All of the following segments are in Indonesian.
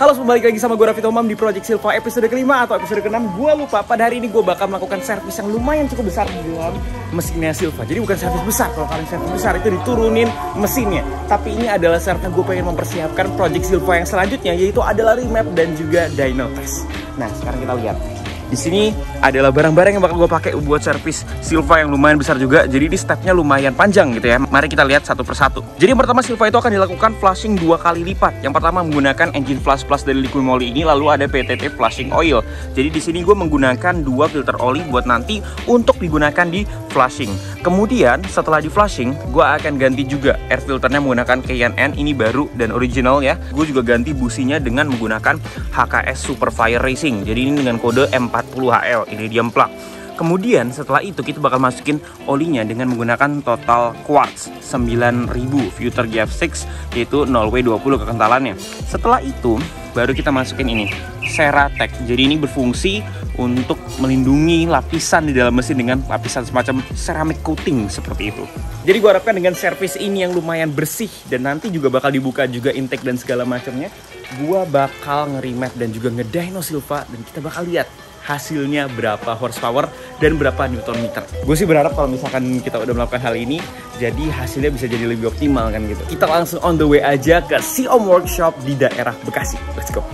Halo, balik lagi sama gue Raffi Tomam di Project Silva episode kelima atau episode ke-6. Gue lupa, pada hari ini gue bakal melakukan servis yang lumayan cukup besar di dalam mesinnya Silva. Jadi bukan servis besar, kalau kalian servis besar itu diturunin mesinnya. Tapi ini adalah servis gue pengen mempersiapkan Project Silva yang selanjutnya, yaitu adalah remap dan juga dyno test. Nah, sekarang kita lihat. Di sini adalah barang-barang yang bakal gue pakai buat servis Silva yang lumayan besar juga. Jadi di stepnya lumayan panjang gitu ya. Mari kita lihat satu persatu. Jadi yang pertama, Silva itu akan dilakukan flushing 2 kali lipat. Yang pertama menggunakan engine flush plus dari liquid moly ini, lalu ada PTT flushing oil. Jadi di sini gue menggunakan 2 filter oli buat nanti untuk digunakan di flushing. Kemudian setelah di flushing, gue akan ganti juga air filternya menggunakan K&N, ini baru dan original ya. Gue juga ganti businya dengan menggunakan HKS Superfire Racing. Jadi ini dengan kode M40HL, ini diam plug. Kemudian setelah itu kita bakal masukin olinya dengan menggunakan total quartz 9000 Future GF6, yaitu 0W20 kekentalannya. Setelah itu baru kita masukin ini Ceratec. Jadi ini berfungsi untuk melindungi lapisan di dalam mesin dengan lapisan semacam ceramic coating seperti itu. Jadi gue harapkan dengan servis ini yang lumayan bersih dan nanti juga bakal dibuka juga intake dan segala macamnya, gue bakal nge-remap dan juga ngedyno Silva dan kita bakal lihat hasilnya berapa horsepower dan berapa newton meter. Gue sih berharap kalau misalkan kita udah melakukan hal ini, jadi hasilnya bisa jadi lebih optimal kan gitu. Kita langsung on the way aja ke Siom Workshop di daerah Bekasi. Let's go.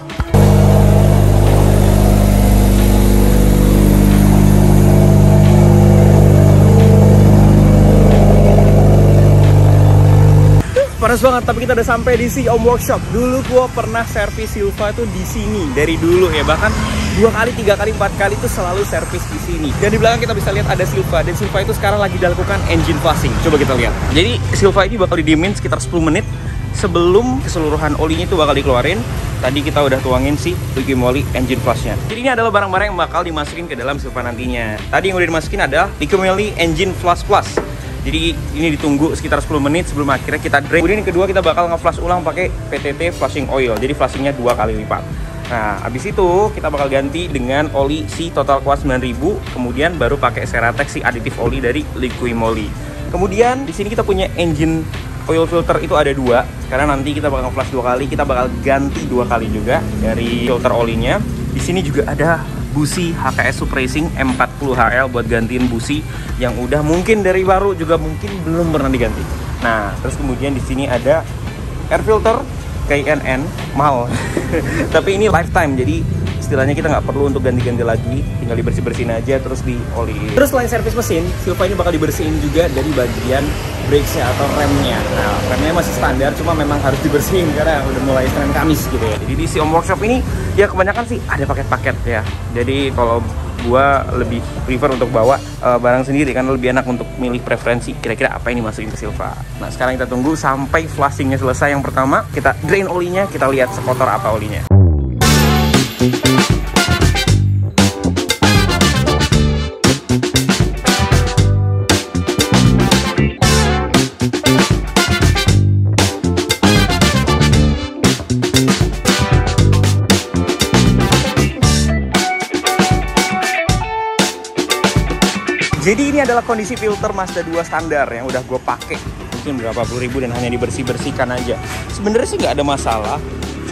Panas banget, tapi kita udah sampai di Siom Workshop. Dulu gue pernah servis Silva tuh di sini dari dulu ya, bahkan 2 kali, 3 kali, 4 kali itu selalu servis di sini. Dan di belakang kita bisa lihat ada Silva, dan Silva itu sekarang lagi dilakukan engine flushing. Coba kita lihat. Jadi Silva ini bakal didiemin sekitar 10 menit sebelum keseluruhan olinya itu bakal dikeluarin. Tadi kita udah tuangin si liquid moly engine flushnya. Jadi ini adalah barang-barang yang bakal dimasukin ke dalam Silva nantinya. Tadi yang udah dimasukin adalah liquid moly engine flush plus. Jadi ini ditunggu sekitar 10 menit sebelum akhirnya kita drain. Kemudian yang kedua kita bakal nge-flush ulang pakai PTT flushing oil. Jadi flushingnya 2 kali lipat. Nah, habis itu kita bakal ganti dengan oli si Total Quartz 9000, kemudian baru pakai Ceratec si aditif oli dari liquid moly. Kemudian di sini kita punya engine oil filter itu ada 2, karena nanti kita bakal nge-flush 2 kali, kita bakal ganti 2 kali juga dari filter olinya. Di sini juga ada busi HKS Super Racing M40HL buat gantiin busi yang udah mungkin dari baru juga mungkin belum pernah diganti. Nah, terus kemudian di sini ada air filter K&N mahal. Tapi ini lifetime, jadi istilahnya kita nggak perlu untuk ganti-ganti lagi, tinggal dibersih-bersihin aja terus dioliin. Terus selain servis mesin, Silva ini bakal dibersihin juga dari bagian brakesnya atau remnya. Nah, remnya masih standar, cuma memang harus dibersihin karena udah mulai Senin Kamis gitu ya. Jadi di Siom Workshop ini ya kebanyakan sih ada paket-paket ya. Jadi kalau gua lebih prefer untuk bawa barang sendiri karena lebih enak untuk milih preferensi kira-kira apa yang dimasukin ke Silva. Nah, sekarang kita tunggu sampai flushingnya selesai. Yang pertama kita drain olinya, kita lihat sekotor apa olinya. Jadi ini adalah kondisi filter Mazda 2 standar yang udah gue pakai mungkin berapa puluh ribu dan hanya dibersih-bersihkan aja. Sebenarnya sih nggak ada masalah,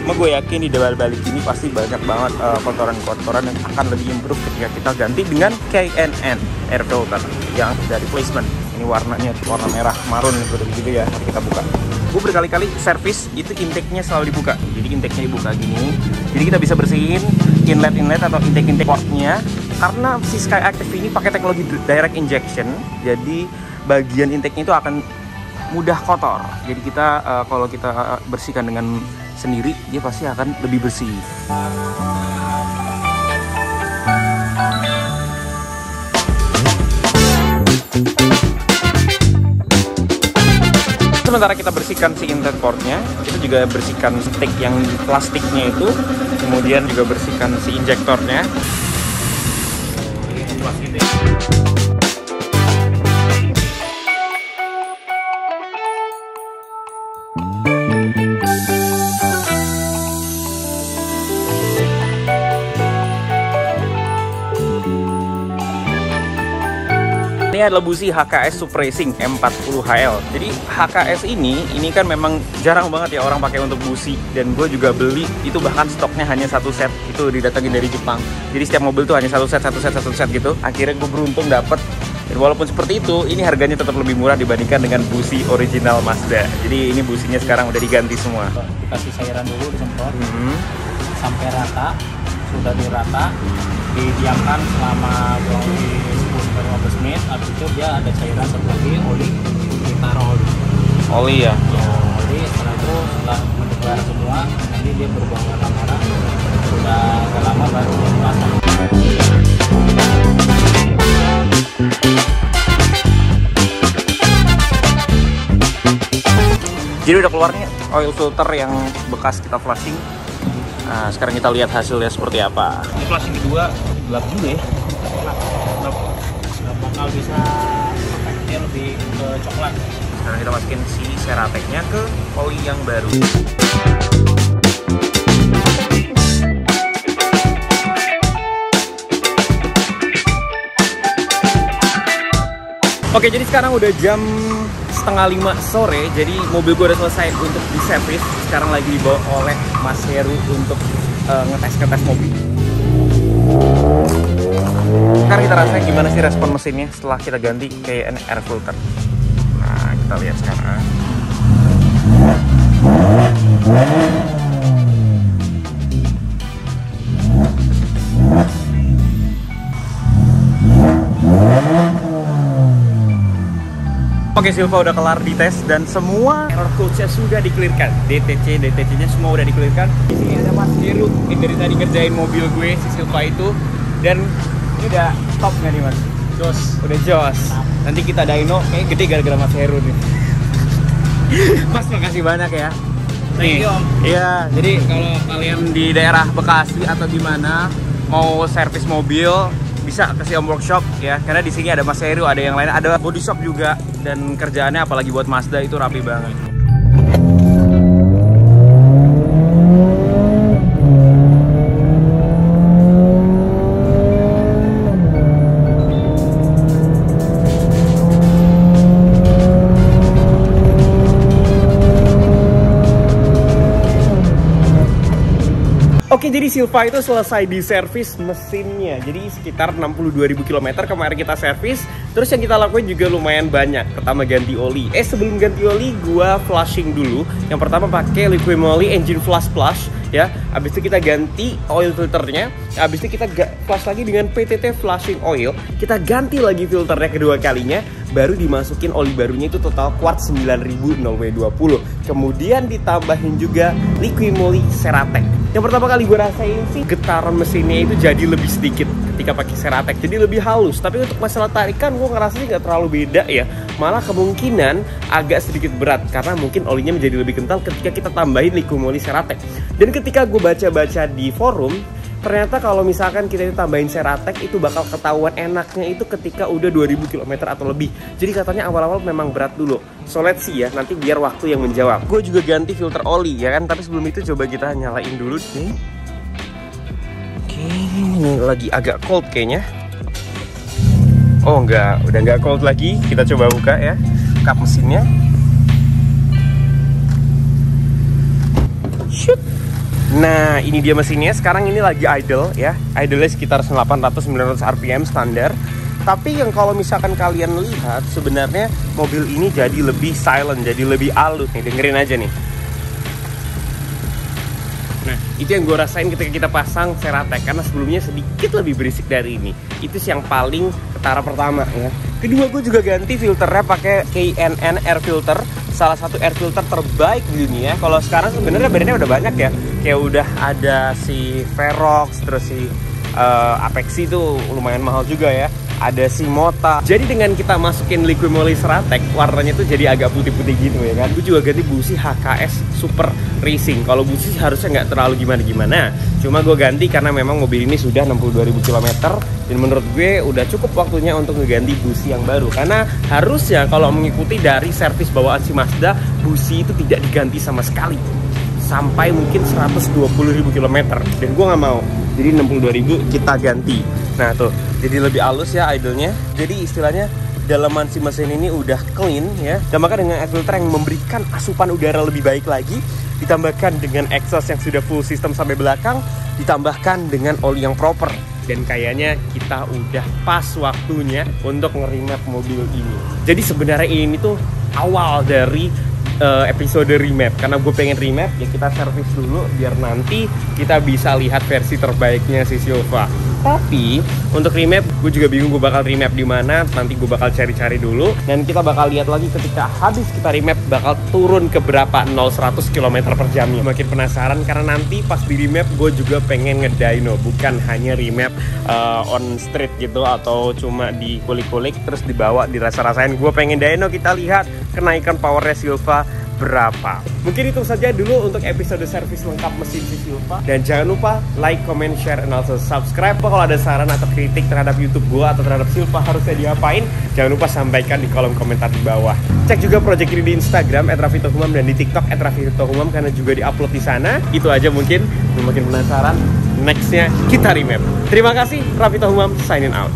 cuma gue yakin di balik ini pasti banyak banget kotoran-kotoran yang akan lebih improve ketika kita ganti dengan K&N air filter yang dari placement. Ini warnanya warna merah marun seperti gitu ya. Mari kita buka. Gue berkali-kali servis itu intake-nya selalu dibuka. Jadi intake-nya dibuka gini. Jadi kita bisa bersihin inlet atau intake portnya. Karena si Sky Active ini pakai teknologi direct injection, jadi bagian intake-nya itu akan mudah kotor. Jadi kita kalau kita bersihkan dengan sendiri, dia pasti akan lebih bersih. Sementara kita bersihkan si inlet portnya, kita juga bersihkan stick yang plastiknya itu, kemudian juga bersihkan si injektornya. Ini adalah busi HKS Super Racing M40HL. Jadi HKS ini kan memang jarang banget ya orang pakai untuk busi. Dan gue juga beli, itu bahkan stoknya hanya satu set. Itu didatangin dari Jepang. Jadi setiap mobil tuh hanya satu set gitu. Akhirnya gue beruntung dapet. Dan walaupun seperti itu, ini harganya tetap lebih murah dibandingkan dengan busi original Mazda. Jadi ini businya sekarang udah diganti semua. Dikasih cairan dulu, disemprot sampai rata. Sudah dirata, didiamkan selama kurang lebih 10-15 menit. Habis itu dia ada cairan seperti oli, ditaruh oli ya? Ya, oli. Setelah itu setelah menyebar semua, nanti dia berubah warna merah. Sudah agak lama baru dia dipasang. Jadi udah keluarnya oil filter yang bekas kita flashing. Nah, sekarang kita lihat hasilnya seperti apa. Ini flashing kedua, gelap juga ya. Gelap bakal bisa efeknya lebih ke coklat. Sekarang kita masukin si Ceratec-nya ke oli yang baru. Oke, jadi sekarang udah jam 4:30 sore. Jadi mobil gue udah selesai untuk diservis. Sekarang lagi dibawa oleh Mas Heru untuk ngetes mobil. Sekarang kita rasain gimana sih respon mesinnya setelah kita ganti ke air filter. Nah, kita lihat sekarang. Oke, Silva udah kelar dites dan semua error codes-nya sudah dikelirkan. DTC-nya semua udah dikelirkan. Di sini ada Mas Heru yang dari tadi ngerjain mobil gue, si Silva itu. Dan ini udah top nggak nih Mas? Jos. Udah jos. Nanti kita dyno kayak gede gara-gara Mas Heru nih. Mas, makasih banyak ya. Thank you, Om. Iya, jadi kalau kalian di daerah Bekasi atau gimana mau servis mobil, bisa ke Siom Workshop ya, karena di sini ada Mas Heru, ada yang lain, ada body shop juga, dan kerjaannya apalagi buat Mazda itu rapi banget. Oke, jadi Silva itu selesai diservis mesinnya. Jadi sekitar 62.000 km kemarin kita servis. Terus yang kita lakuin juga lumayan banyak. Pertama ganti oli. Sebelum ganti oli gua flushing dulu. Yang pertama pakai Liquimoli Engine Flush Plus ya. Habis itu kita ganti oil filternya. Habis itu kita flush lagi dengan PTT Flushing Oil. Kita ganti lagi filternya kedua kalinya. Baru dimasukin oli barunya, itu total quartz 9000 0W20. Kemudian ditambahin juga Liquimoli Ceratec. Yang pertama kali gue rasain sih getaran mesinnya itu jadi lebih sedikit ketika pakai Ceratec, jadi lebih halus. Tapi untuk masalah tarikan gue ngerasanya nggak terlalu beda ya. Malah kemungkinan agak sedikit berat karena mungkin olinya menjadi lebih kental ketika kita tambahin Liquimoli Ceratec. Dan ketika gue baca-baca di forum, ternyata kalau misalkan kita tambahin Ceratec itu bakal ketahuan enaknya itu ketika udah 2000 km atau lebih. Jadi katanya awal-awal memang berat dulu. So let's see ya, nanti biar waktu yang menjawab. Gue juga ganti filter oli ya kan, tapi sebelum itu coba kita nyalain dulu nih. Oke, ini lagi agak cold kayaknya. Oh enggak, udah enggak cold lagi. Kita coba buka ya kap mesinnya. Shoot. Nah, ini dia mesinnya. Sekarang ini lagi idle ya. Idle-nya sekitar 800-900 rpm standar. Tapi yang kalau misalkan kalian lihat, sebenarnya mobil ini jadi lebih silent, jadi lebih alus nih. Dengerin aja nih. Nah, itu yang gue rasain ketika kita pasang Ceratec, karena sebelumnya sedikit lebih berisik dari ini. Itu sih yang paling ketara pertama ya. Kedua, gue juga ganti filternya pakai KNN air filter, salah satu air filter terbaik di dunia. Kalau sekarang sebenarnya brandnya udah banyak ya. Kayak udah ada si Verox, terus si Apexi itu lumayan mahal juga ya. Ada si Mota. Jadi dengan kita masukin Liquimoli Ceratec, warnanya tuh jadi agak putih-putih gitu ya kan. Gue juga ganti busi HKS Super Racing. Kalau busi harusnya nggak terlalu gimana-gimana. Cuma gue ganti karena memang mobil ini sudah 62.000 km. Dan menurut gue udah cukup waktunya untuk ngeganti busi yang baru. Karena harusnya kalau mengikuti dari servis bawaan si Mazda, busi itu tidak diganti sama sekali. Sampai mungkin 120.000 km. Dan gue nggak mau. Jadi 62.000 kita ganti. Nah tuh, jadi lebih halus ya idle-nya. Jadi istilahnya dalaman si mesin ini udah clean ya. Dan maka dengan air filter yang memberikan asupan udara lebih baik lagi, ditambahkan dengan exhaust yang sudah full system sampai belakang, ditambahkan dengan oli yang proper. Dan kayaknya kita udah pas waktunya untuk nge-remap mobil ini. Jadi sebenarnya ini tuh awal dari episode remap. Karena gue pengen remap, ya kita servis dulu biar nanti kita bisa lihat versi terbaiknya si Silva. Tapi untuk remap, gue juga bingung gue bakal remap di mana. Nanti gue bakal cari-cari dulu. Dan kita bakal lihat lagi ketika habis kita remap bakal turun ke berapa 0-100 km per jamnya. Makin penasaran karena nanti pas di remap gue juga pengen ngedyno, bukan hanya remap on street gitu atau cuma di kulik-kulik terus dibawa dirasa-rasain. Gue pengen dyno, kita lihat kenaikan powernya Silva berapa. Mungkin itu saja dulu untuk episode servis lengkap mesin si Silva. Dan jangan lupa like, comment, share, and also subscribe. Kalau ada saran atau kritik terhadap YouTube gua atau terhadap Silva harusnya diapain, jangan lupa sampaikan di kolom komentar di bawah. Cek juga project ini di Instagram @rafitohumam dan di TikTok @rafitohumam karena juga diupload di sana. Itu aja mungkin. Makin penasaran, nextnya kita remap. Terima kasih, Rafitohumam signing out.